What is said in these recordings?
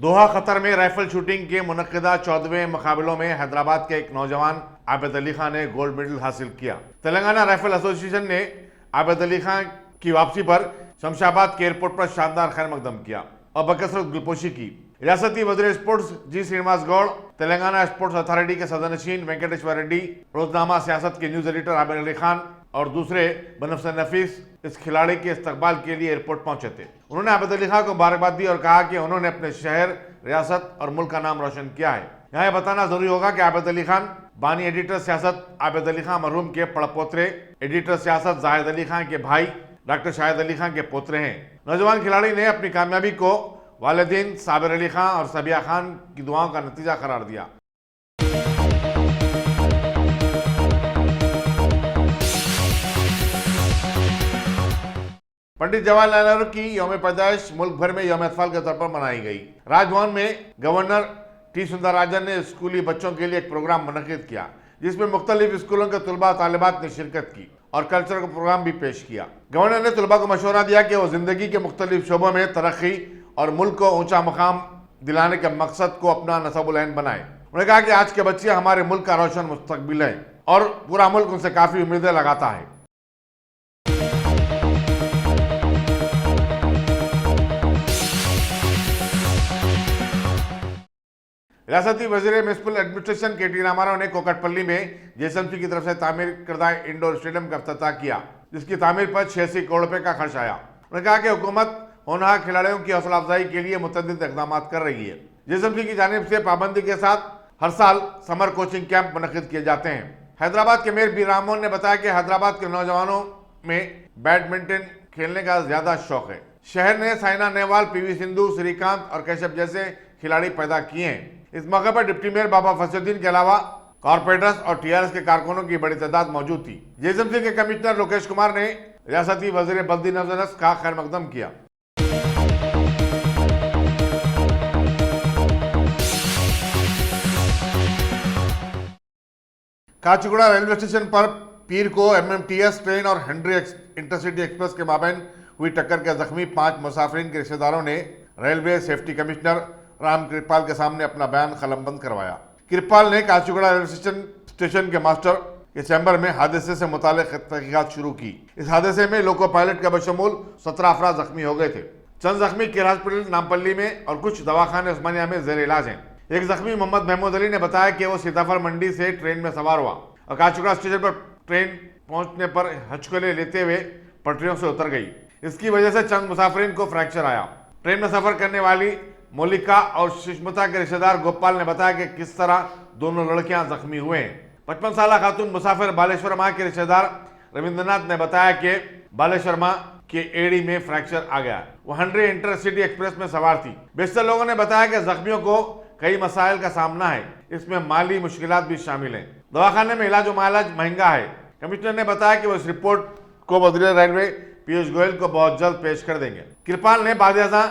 Doha Qatar में rifle shooting के मुनक्किदा 14वें मुकाबलों में हैदराबाद के एक नौजवान आबिद अली खान ने गोल्ड मेडल हासिल किया। तेलंगाना राइफल एसोसिएशन ने आबिद अली खान की वापसी पर शमशाबाद के एयरपोर्ट पर शानदार खैर मकदम किया और बकसरत गुलपोशी की। रियासती वज़ीर स्पोर्ट्स जी श्रीनिवास गौड़, तेलंगाना स्पोर्ट्स अथॉरिटी के सदरनशीन वेंकटेश्वर रेड्डी, रोजनामा सियासत के न्यूज एडिटर आबिद अली खान और दूसरे बनफ्स नफीस इस खिलाड़ी के इस्तकबाल के लिए एयरपोर्ट पहुंचे थे। उन्होंने आबिद अली खान को मुबारकबाद दी और कहा कि उन्होंने अपने शहर, रियासत और मुल्क का नाम रोशन किया है। यहाँ यह बताना जरूरी होगा कि आबिद अली खान बानी एडिटर सियासत आबिद अली खान मरहूम के पड़पोतरे, एडिटर सियासत जाहिद अली खान के भाई डॉक्टर शाहिद अली खान के पोतरे हैं। नौजवान खिलाड़ी ने अपनी कामयाबी को वालिदैन साबिर अली खान और सबिया खान की दुआओं का नतीजा करार दिया। पंडित जवाहरलाल नेहरू की यौम पैदाइश मुल्क भर में यौम अतफाल के तौर पर मनाई गई। राजभवन में गवर्नर टी सुंदरराजन ने स्कूली बच्चों के लिए एक प्रोग्राम मुनक्किद किया, जिसमें मुख्तलिफ स्कूलों के तुलबा तालिबात ने शिरकत की और कल्चरल प्रोग्राम भी पेश किया। गवर्नर ने तुलबा को मशवरा दिया कि वो जिंदगी के मुख्तलिफ शोबों में तरक्की और मुल्क को ऊंचा मकाम दिलाने के मकसद को अपना नसबुल ऐन बनाए। उन्होंने कहा कि आज के बच्चे हमारे मुल्क का रोशन मुस्तकबिल है और पूरा मुल्क उनसे काफी उम्मीदें लगाता है। रियासती वजीर म्युनिसिपल एडमिनिस्ट्रेशन के टी रामाराव ने कोकटपल्ली में जेएसएमसी की तरफ से तामीर करदा इंडोर स्टेडियम का इफ्तिताह किया, जिसकी तामीर पर 86 करोड़ रुपए का खर्च आया। उन्होंने कहा कि हुकूमत होनहार खिलाड़ियों की हौसला अफजाई के लिए मुतअद्दिद इक़दाम कर रही है। जेएसएमसी की जानिब से पाबंदी के साथ हर साल समर कोचिंग कैंप मुनक्किद किए जाते हैं। हैदराबाद के मेयर बी राममोहन ने बताया कि हैदराबाद के नौजवानों में बैडमिंटन खेलने का ज्यादा शौक है। शहर ने साइना नेहवाल, पीवी सिंधु, श्रीकांत और कश्यप जैसे खिलाड़ी पैदा किए हैं। इस मौके पर डिप्टी मेयर बाबा फसलुद्दीन के अलावा कॉर्पोरेटर्स और टीआरएस के कारकुनों की बड़ी तादाद मौजूद थी। जेएसएमसी के कमिश्नर लोकेश कुमार ने रियासती वजीर बल्दी नजरस का खैर मकदम किया। काचीगुड़ा रेलवे स्टेशन पर पीर को एमएमटीएस ट्रेन और हेनरी इंटरसिटी एक्सप्रेस के माबैन हुई टक्कर के जख्मी 5 मुसाफिरीन के रिश्तेदारों ने railway safety commissioner Ram Kripal के सामने अपना बयान कलमबंद करवाया। कृपाल ने काचीगुड़ा रेलवे स्टेशन के मास्टर के चैम्बर में हादसे से मुताल्लिक तहकीकात शुरू की। इस हादसे में लोको पायलट का बशमूल 17 अफराद जख्मी हो गए थे। चंद जख्मी केयर हॉस्पिटल नामपल्ली में और कुछ दवाखाने उस्मानिया में जेर इलाज हैं। एक जख्मी मोहम्मद महमूद अली ने बताया कि वो सीताफल मंडी से ट्रेन में सवार हुआ और काचीगुड़ा स्टेशन पर ट्रेन पहुंचने पर हचकोले लेते हुए पटरियों से उतर गई। इसकी वजह से चंद मुसाफिरीन को फ्रैक्चर आया। ट्रेन में सफर करने वाली मोलिका और सुष्मिता के रिश्तेदार गोपाल ने बताया कि किस तरह दोनों लड़कियां जख्मी हुए हैं। 55 साल खातून मुसाफिर बालेश्वर माँ के रिश्तेदार रविंद्रनाथ ने बताया कि बालेश्वर माँ के एड़ी में फ्रैक्चर आ गया। वो हेनरी इंटरसिटी एक्सप्रेस में सवार थी। बेशतर लोगों ने बताया कि जख्मियों को कई मसाइल का सामना है, इसमें माली मुश्किलात भी शामिल हैं। दवाखाने में इलाज मालाज महंगा है। कमिश्नर ने बताया कि वो इस रिपोर्ट को वज़ीर रेलवे पीयूष गोयल को बहुत जल्द पेश कर देंगे। कृपाल ने बादियाजा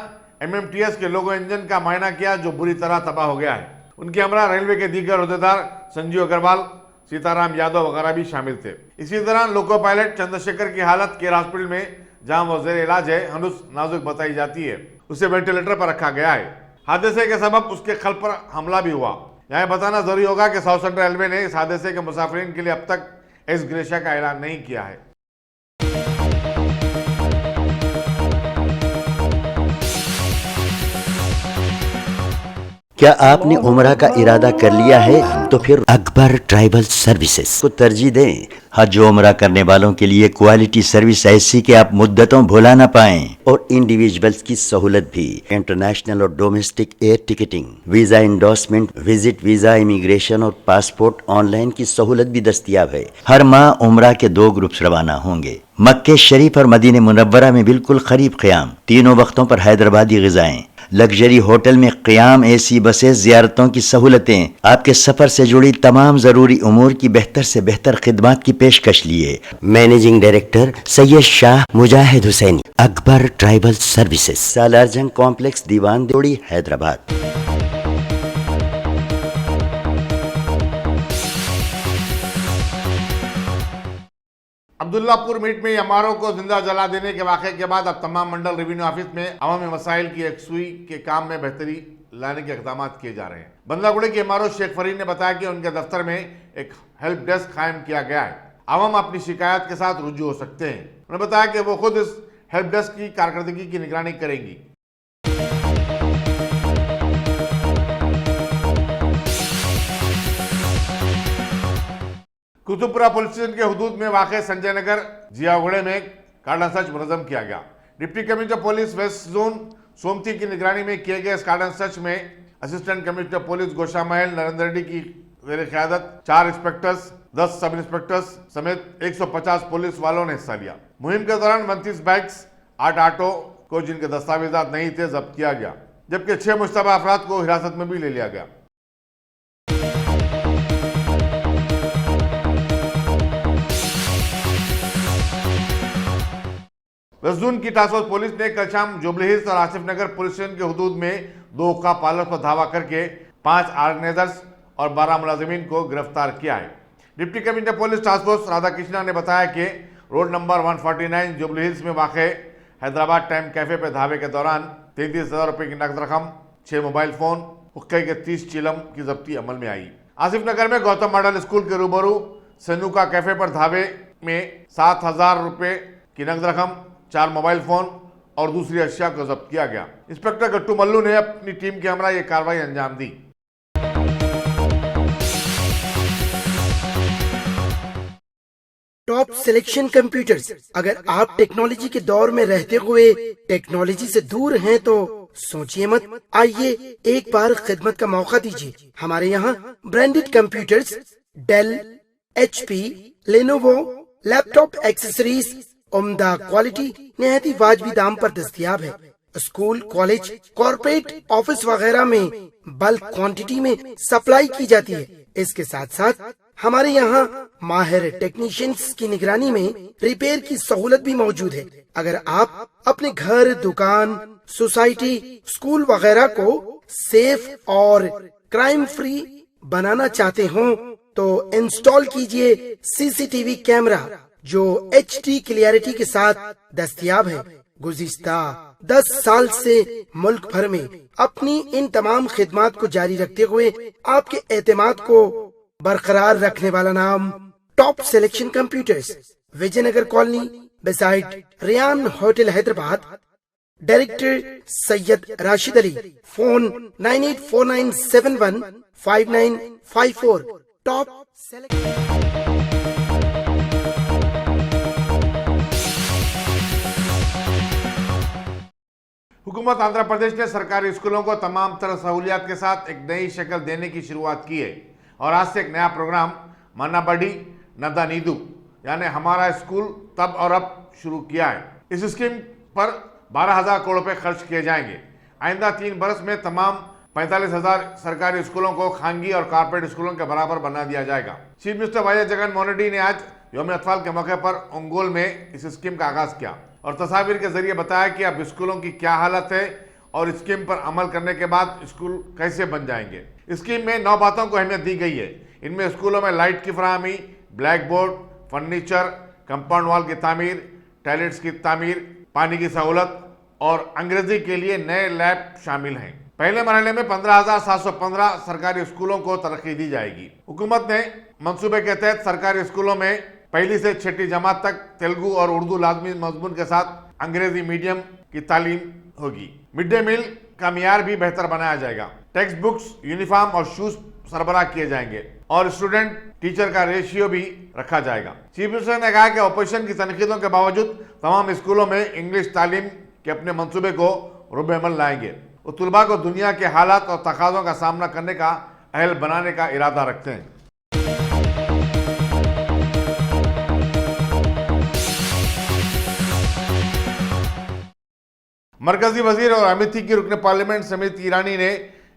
एमएमटीएस के लोगो इंजन का मुआयना किया, जो बुरी तरह तबाह हो गया है। उनके हमरा रेलवे के दीगर अहदेदार संजीव अग्रवाल, सीताराम यादव वगैरह भी शामिल थे। इसी तरह लोको पायलट चंद्रशेखर की हालत केयर हॉस्पिटल में, जहां वो जेर इलाज है, हनुस नाजुक बताई जाती है। उसे वेंटिलेटर पर रखा गया है। हादसे के सबब उसके खल पर हमला भी हुआ। यहाँ बताना जरूरी होगा कि साउथ सेंट्रल रेलवे ने इस हादसे के मुसाफिरीन के लिए अब तक एस ग्रेशिया का ऐलान नहीं किया है। क्या आपने उम्रा का इरादा कर लिया है? तो फिर अकबर ट्राइबल सर्विसेज को तरजीह दें। हज उम्रा करने वालों के लिए क्वालिटी सर्विस ऐसी कि आप मुद्दतों भुला ना पाएं, और इंडिविजुअल्स की सहूलत भी। इंटरनेशनल और domestic air ticketing, visa endorsement, visit visa, immigration और पासपोर्ट ऑनलाइन की सहूलत भी दस्तयाब है। हर माह उम्रा के 2 ग्रुप्स रवाना होंगे। मक्के शरीफ और मदीने मुनव्वरा में बिल्कुल करीब क़याम, तीनों वक्तों पर हैदराबादी ग़िज़ाएं, लग्जरी होटल में क़याम, एसी बसें, ज़ियारतों की सहूलतें, आपके सफ़र से जुड़ी तमाम ज़रूरी उमूर की बेहतर से बेहतर खिदमात की पेशकश लिए। Managing director Syed Shah Mujahid Hussaini, Akbar tribal services, सालार जंग कॉम्प्लेक्स, दीवान देवड़ी, हैदराबाद। अब्दुल्लापुर मीट में एमआरओ को जिंदा जला देने के वाक़े के बाद अब तमाम मंडल रेवेन्यू ऑफिस में अवामी मसाइल की यकसुई के काम में बेहतरी लाने के इकदाम किए जा रहे हैं। बंदलागुड़ी के एमआरओ शेख फरीद ने बताया कि उनके दफ्तर में एक हेल्प डेस्क कायम किया गया है। आवाम अपनी शिकायत के साथ रुजू हो सकते हैं। उन्होंने बताया कि वो खुद इस हेल्प डेस्क की कारकर्दगी की निगरानी करेंगी। कुतुबपुरा पुलिस स्टेशन के हुदूद में वाक़ संजय नगर जियागुड़े में कार्डन सर्च मुनज़्ज़म किया गया। Deputy commissioner police west zone Somati की निगरानी में किए गए इस कार्डन सर्च में असिस्टेंट कमिश्नर पुलिस गोशा महल नरेंद्र रेड्डी की क़यादत 4 इंस्पेक्टर्स 10 सब इंस्पेक्टर्स समेत 150 पुलिस वालों ने हिस्सा लिया। मुहिम के दौरान 32 बाइक्स 8 ऑटो को जिनके दस्तावेजात नहीं थे जब्त किया गया, जबकि 6 मुश्तबा अफराद को हिरासत में भी ले लिया गया। वेस्टजोन की टास्क फोर्स पुलिस ने कल शाम जुबली हिल्स और आसिफ नगर पुलिस स्टेशन के हुदूद में 2 हुक्का पार्लर पर धावा करके 5 ऑर्गेनाइजर्स और 12 मुलाजिमीन को गिरफ्तार किया है। Deputy commissioner police task force Radhakrishna ने बताया कि रोड नंबर 149 जुबली हिल्स में वाक़ हैदराबाद टाइम कैफे पर धावे के दौरान 33,000 रुपये की नकद रकम, 6 मोबाइल फोन, हुक्के के 30 चिलम की जब्ती अमल में आई। आसिफ नगर में गौतम मॉडल स्कूल के रूबरू सन्नूका कैफे पर धावे में 7,000 रुपये की नकद रकम, 4 मोबाइल फोन और दूसरी अशिया को जब्त किया गया। इंस्पेक्टर गट्टू मल्लू ने अपनी टीम के हमरा ये कार्रवाई अंजाम दी। Top selection computers. अगर आप टेक्नोलॉजी के दौर में रहते हुए टेक्नोलॉजी से दूर हैं तो सोचिए मत, आइए एक बार खिदमत का मौका दीजिए। हमारे यहाँ branded computers Dell, HP, Lenovo, laptop accessories उम्दा क्वालिटी निहायत ही वाजबी दाम पर दस्तयाब है। स्कूल, कॉलेज, कॉर्पोरेट, ऑफिस वगैरह में बल्क क्वांटिटी में सप्लाई की जाती है। इसके साथ साथ हमारे यहाँ माहिर टेक्नीशियंस की निगरानी में रिपेयर की सहूलत भी मौजूद है। अगर आप अपने घर, दुकान, सोसाइटी, स्कूल वगैरह को सेफ और क्राइम फ्री बनाना चाहते हो तो इंस्टॉल कीजिए CCTV कैमरा जो HD क्लियरिटी के साथ दस्तयाब है। गुज़िश्ता 10 साल से मुल्क भर में अपनी इन तमाम खिदमात को जारी रखते हुए आपके एतमाद को बरकरार रखने वाला नाम top selection computers, Vijayanagar colony beside Riyan hotel Hyderabad. Director Syed Rashid Ali. Phone 9849715954। Top हुकूमत आंध्र प्रदेश ने सरकारी स्कूलों को तमाम तरह सहूलियात के साथ एक नई शक्ल देने की शुरुआत की है और आज से एक नया प्रोग्राम मन्ना बड़ी नदा नीदू यानी हमारा स्कूल तब और अब शुरू किया है। इस स्कीम पर 12,000 करोड़ रुपए खर्च किए जाएंगे। आइंदा 3 बरस में तमाम 45,000 सरकारी स्कूलों को खानगी और कारपोरेट स्कूलों के बराबर बना दिया जाएगा। Chief minister Y Jagan Mohan Reddy ने आज यौम अतफाल के मौके पर ओंगोल में इस स्कीम का आगाज किया और तस्वीर के जरिए बताया कि अब स्कूलों की क्या हालत है और स्कीम पर अमल करने के बाद स्कूल कैसे बन जाएंगे। स्कीम में 9 बातों को अहमियत दी गई है। इनमें स्कूलों में लाइट की फराहमी, black board, furniture, compound wall की तामीर, टॉयलेट्स की तामीर, पानी की सहूलत और अंग्रेजी के लिए नए लैब शामिल हैं। पहले मरहले में 15,715 सरकारी स्कूलों को तरक्की दी जाएगी। हुकूमत ने मंसूबे के तहत सरकारी स्कूलों में पहली से 6ठी जमात तक तेलुगु और उर्दू लाजमी मजमून के साथ अंग्रेजी मीडियम की तालीम होगी। मिड डे मील का मियार भी बेहतर बनाया जाएगा। टेक्स्ट बुक्स, यूनिफॉर्म और शूज सरबराह किए जाएंगे और स्टूडेंट टीचर का रेशियो भी रखा जाएगा। चीफ मिनिस्टर ने कहा कि ऑपोजिशन की तनकीदों के बावजूद तमाम स्कूलों में इंग्लिश तालीम के अपने मंसूबे को रुब अमल लाएंगे। वो तुलबा को दुनिया के हालात और तकाज़ों का सामना करने का अहल बनाने का इरादा रखते हैं। मरकजी वजीर और अमेठी की रुकन पार्लियामेंट स्मृति ईरानी ने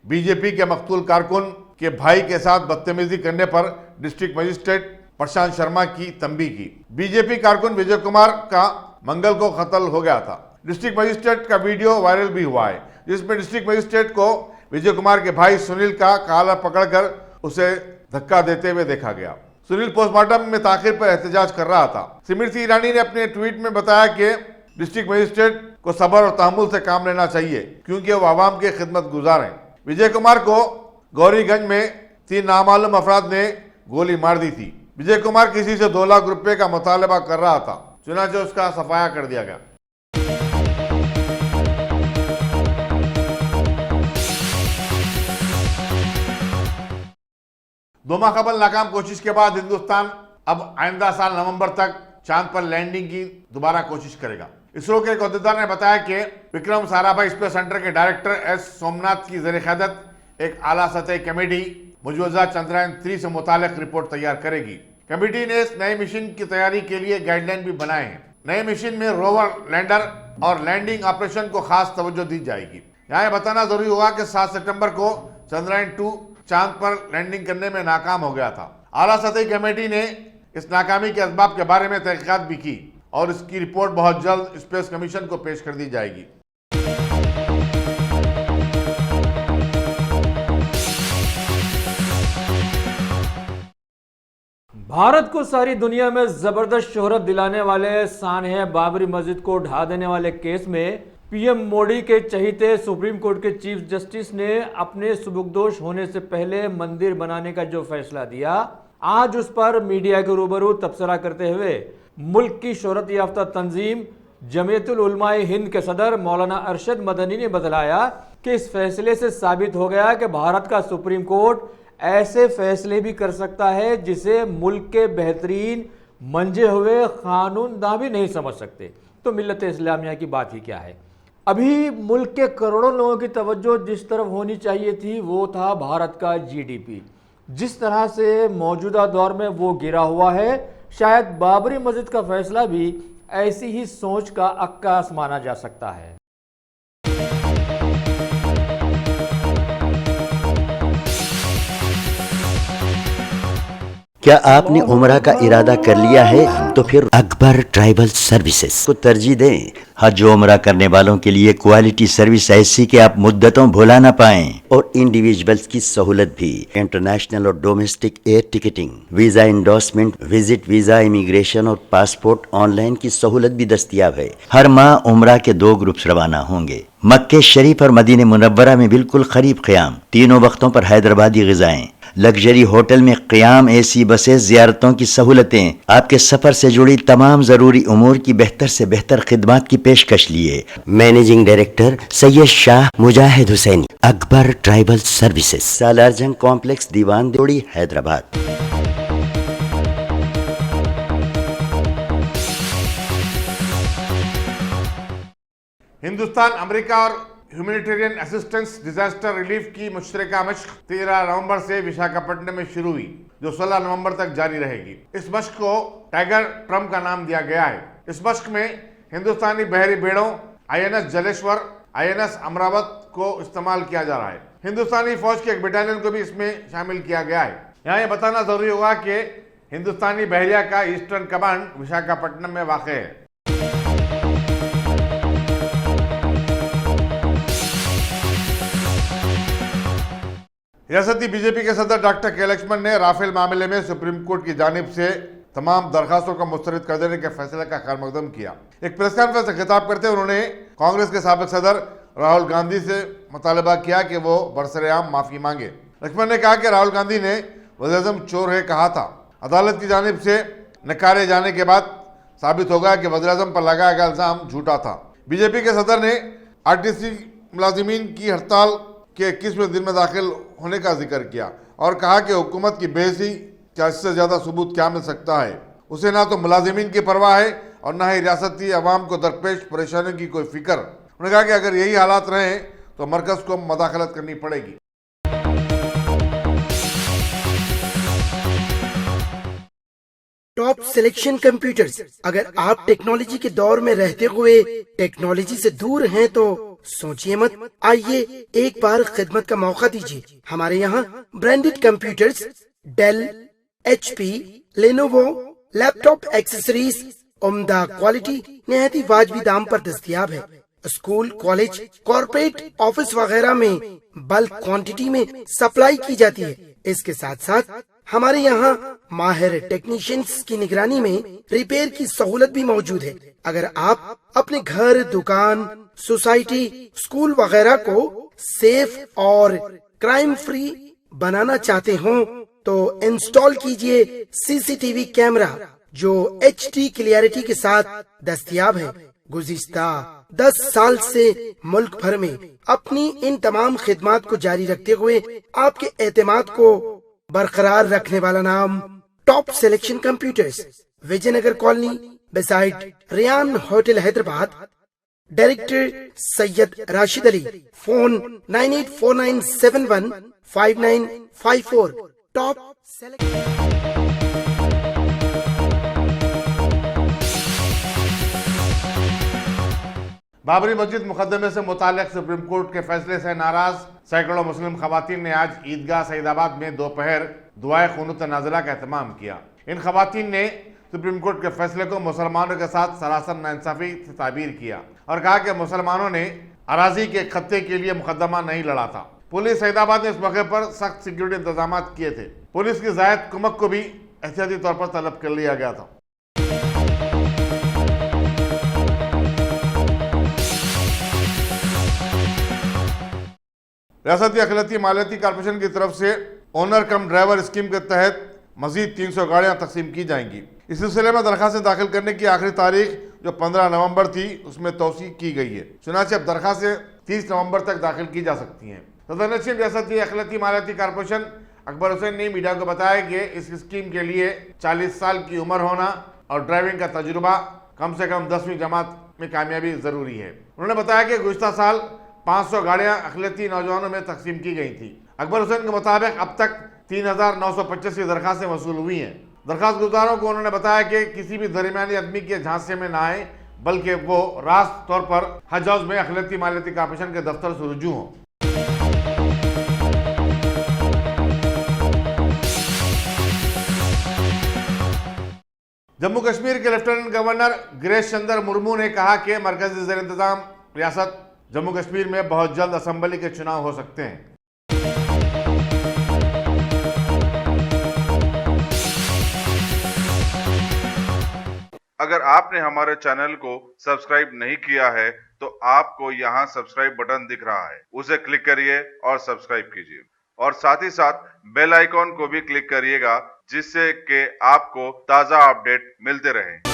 बीजेपी के मकतूल कारकुन के भाई के साथ बदतमीजी करने पर डिस्ट्रिक्ट मजिस्ट्रेट प्रशांत शर्मा की तंबीह की। बीजेपी कारकुन विजय कुमार का मंगल को कत्ल हो गया था। डिस्ट्रिक्ट मजिस्ट्रेट का वीडियो वायरल भी हुआ है जिसमें डिस्ट्रिक्ट मजिस्ट्रेट को विजय कुमार के भाई सुनील का कॉलर पकड़कर उसे धक्का देते हुए देखा गया। सुनील पोस्टमार्टम में ताखिर पर एहतजाज कर रहा था। स्मृति ईरानी ने अपने ट्वीट में बताया कि डिस्ट्रिक्ट मजिस्ट्रेट को सब्र और तहम्मुल से काम लेना चाहिए क्योंकि वो आवाम के खिदमत गुजार हैं। विजय कुमार को गौरीगंज में 3 नामालूम अफराद ने गोली मार दी थी। विजय कुमार किसी से 2 लाख रुपए का मुतालबा कर रहा था, चुनांचे उसका सफाया कर दिया गया। दोमा कबल नाकाम कोशिश के बाद हिंदुस्तान अब आइंदा साल नवंबर तक चांद पर लैंडिंग की दोबारा कोशिश करेगा। इसरो के एक अहदेदार ने बताया कि विक्रम साराभाई स्पेस सेंटर के डायरेक्टर एस सोमनाथ की ज़ेर क़यादत एक आला सतही कमेटी मुजवजा चंद्रयान 3 से मुतालिक रिपोर्ट तैयार करेगी। कमेटी ने इस नए मिशन की तैयारी के लिए गाइडलाइन भी बनाए हैं। नए मिशन में रोवर, लैंडर और लैंडिंग ऑपरेशन को खास तवज्जो दी जाएगी। यहाँ बताना जरूरी होगा कि 7 सितंबर को चंद्रयान 2 चांद पर लैंडिंग करने में नाकाम हो गया था। आला सतही कमेटी ने इस नाकामी के असबाब के बारे में तहकीकात भी की और इसकी रिपोर्ट बहुत जल्द स्पेस कमीशन को पेश कर दी जाएगी। भारत को सारी दुनिया में जबरदस्त शोहरत दिलाने वाले सानहे बाबरी मस्जिद को ढा देने वाले केस में पीएम मोदी के चहीते सुप्रीम कोर्ट के चीफ जस्टिस ने अपने सुबुकदोश होने से पहले मंदिर बनाने का जो फैसला दिया, आज उस पर मीडिया के रूबरू तबसरा करते हुए मुल्क की शोहरत याफ्ता तंजीम जमीयतुल उलमाए हिंद के सदर मौलाना अरशद मदनी ने बतलाया कि इस फैसले से साबित हो गया कि भारत का सुप्रीम कोर्ट ऐसे फैसले भी कर सकता है जिसे मुल्क के बेहतरीन मंजे हुए कानूनदां भी नहीं समझ सकते। तो मिल्लत इस्लामिया की बात ही क्या है। अभी मुल्क के करोड़ों लोगों की तवज्जो जिस तरफ होनी चाहिए थी वो था भारत का जीडीपी। जिस तरह से मौजूदा दौर में वो गिरा हुआ है, शायद बाबरी मस्जिद का फैसला भी ऐसी ही सोच का अक्कास माना जा सकता है। क्या आपने उम्रा का इरादा कर लिया है? तो फिर अकबर ट्राइबल सर्विसेज को तरजीह दें। हज उम्रा करने वालों के लिए क्वालिटी सर्विस ऐसी कि आप मुद्दतों भुला ना पाएं और इंडिविजुअल्स की सहूलत भी। इंटरनेशनल और domestic air ticketing, visa endorsement, visit visa, immigration और पासपोर्ट ऑनलाइन की सहूलत भी दस्तयाब है। हर माह उम्रा के 2 ग्रुप्स रवाना होंगे। मक्के शरीफ और मदीने मुनव्वरा में बिल्कुल करीब क़याम, तीनों वक्तों पर हैदराबादी ग़िज़ाएं, लग्जरी होटल में क़याम, एसी बसें, ज़ियारतों की सहूलतें, आपके सफ़र से जुड़ी तमाम ज़रूरी उमूर की बेहतर से बेहतर खिदमात की पेशकश लिए। Managing director Syed Shah Mujahid Hussaini, Akbar tribal services, Salarjung complex, Diwan Deodi, Hyderabad. Hindustan, America और ह्यूमैनिटेरियन असिस्टेंस डिजास्टर रिलीफ की मुश्तरका मश्क 13 नवंबर से विशाखापट्टनम में शुरू हुई, जो 16 नवंबर तक जारी रहेगी। इस मश्क को टाइगर ट्रम्प का नाम दिया गया है। इस मश्क में हिंदुस्तानी बहरी बेड़ों INS जलेश्वर, INS अमरावत को इस्तेमाल किया जा रहा है। हिंदुस्तानी फौज के एक बटालियन को भी इसमें शामिल किया गया है। यहाँ ये बताना जरूरी होगा कि हिंदुस्तानी बहरिया का ईस्टर्न कमांड विशाखापट्टनम में वाक़ है। रियासती बीजेपी के सदर डॉक्टर के लक्ष्मण ने राफेल मामले में सुप्रीम कोर्ट की जानिब से तमाम दरखास्तों को मुस्तरद कर देने के फैसले का खैरमकदम किया। एक प्रेस कॉन्फ्रेंस से खिताब करते हुए उन्होंने कांग्रेस के साबिक सदर राहुल गांधी से मुतालबा किया कि वो बरसरेआम माफी मांगे। लक्ष्मण ने कहा कि राहुल गांधी ने वज़ीर-ए-आज़म चोर है कहा था। अदालत की जानिब से नकारे जाने के बाद साबित होगा कि वज़ीर-ए-आज़म पर लगाया गया इल्ज़ाम झूठा था। बीजेपी के सदर ने RTC मुलाजिमीन की हड़ताल के 21वें दिन में दाखिल होने का जिक्र किया और कहा कि हुकूमत की बेइज्जती क्या इससे ज़्यादा सबूत क्या मिल सकता है। उसे ना तो मुलाजिमीन की परवाह है और ना ही रियासती अवाम को दरपेश परेशानियों की कोई फिक्र। उन्होंने कहा कि अगर यही हालात रहे तो मरकज़ को मदाखलत करनी पड़ेगी। Top selection computers. अगर आप टेक्नोलॉजी के दौर में रहते हुए टेक्नोलॉजी से दूर हैं तो सोचिए मत, आइए एक बार खिदमत का मौका दीजिए। हमारे यहाँ branded computers, Dell, HP, Lenovo, laptop accessories उम्दा क्वालिटी निहायती वाजबी दाम पर दस्तयाब है। स्कूल, कॉलेज, कॉर्पोरेट, ऑफिस वगैरह में बल्क क्वांटिटी में सप्लाई की जाती है। इसके साथ साथ हमारे यहाँ माहिर टेक्नीशियंस की निगरानी में रिपेयर की सहूलत भी मौजूद है। अगर आप अपने घर, दुकान, सोसाइटी, स्कूल वगैरह को सेफ और क्राइम फ्री बनाना चाहते हो तो इंस्टॉल कीजिए सीसीटीवी कैमरा जो HD क्लियरिटी के साथ दस्तयाब है। गुज़िश्ता 10 साल से मुल्क भर में अपनी इन तमाम खिदमात को जारी रखते हुए आपके एतमाद को बरकरार रखने वाला नाम top selection computers, Vijayanagar colony beside Riyan hotel Hyderabad. Director Syed Rashid Ali. Phone 9849715954। Top Babri Masjid मुकदमे से मुताल्लिक सुप्रीम कोर्ट के फैसले से नाराज सैकड़ों मुस्लिम खवातीन ने आज ईदगाह सईदाबाद में दोपहर दुआए क़ुनूत नाज़िला का एहतमाम किया। इन खवातीन ने सुप्रीम कोर्ट के फैसले को मुसलमानों के साथ सरासर नाइंसाफी से ताबीर किया और कहा कि मुसलमानों ने अराजी के खत्ते के लिए मुकदमा नहीं लड़ा था। पुलिस सईदाबाद ने इस मौके पर सख्त सिक्योरिटी इंतजाम किए थे। पुलिस की जायद कुमक को भी एहतियाती तौर पर तलब कर लिया गया था। रियासती अखिलती मालियाती कॉर्पोरेशन की तरफ से ओनर कम ड्राइवर स्कीम के तहत मजीद 300 गाड़ियां तकसीम की जाएंगी। इस सिलसिले में दरखास्तें दाखिल करने की आखिरी तारीख जो 15 नवंबर थी उसमें तोसी की गई है। चुनांचे अब दरखास्तें 30 नवंबर तक दाखिल की जा सकती हैं। सदर-ए-नशीन रियासती अखिलती मालियाती कॉर्पोरेशन अकबर हुसैन ने मीडिया को बताया कि इस स्कीम के लिए 40 साल की उम्र होना और ड्राइविंग का तजुर्बा कम से कम 10वीं जमात में कामयाबी जरूरी है। उन्होंने बताया कि गुज़िश्ता साल 500 गाड़ियां अखिलती नौजवानों में तकसीम की गई थी। अकबर हुसैन के मुताबिक अब तक 3985 दरखास्तें वसूल हुई हैं। दरखास्त गुजारों को उन्होंने बताया कि किसी भी दरमियानी आदमी के झांसे में न आए बल्कि वो रास्त तौर पर हज हाउस में अखिलती मालियाती कॉर्पोरेशन के दफ्तर से रुजू हों। जम्मू कश्मीर के लेफ्टिनेंट गवर्नर गिरीश चंद्र मुर्मू ने कहा कि मरकजी ज़ेर इंतज़ाम रियासत जम्मू कश्मीर में बहुत जल्द असेंबली के चुनाव हो सकते हैं। अगर आपने हमारे चैनल को सब्सक्राइब नहीं किया है तो आपको यहाँ सब्सक्राइब बटन दिख रहा है, उसे क्लिक करिए और सब्सक्राइब कीजिए और साथ ही साथ बेल आइकॉन को भी क्लिक करिएगा जिससे कि आपको ताज़ा अपडेट मिलते रहें।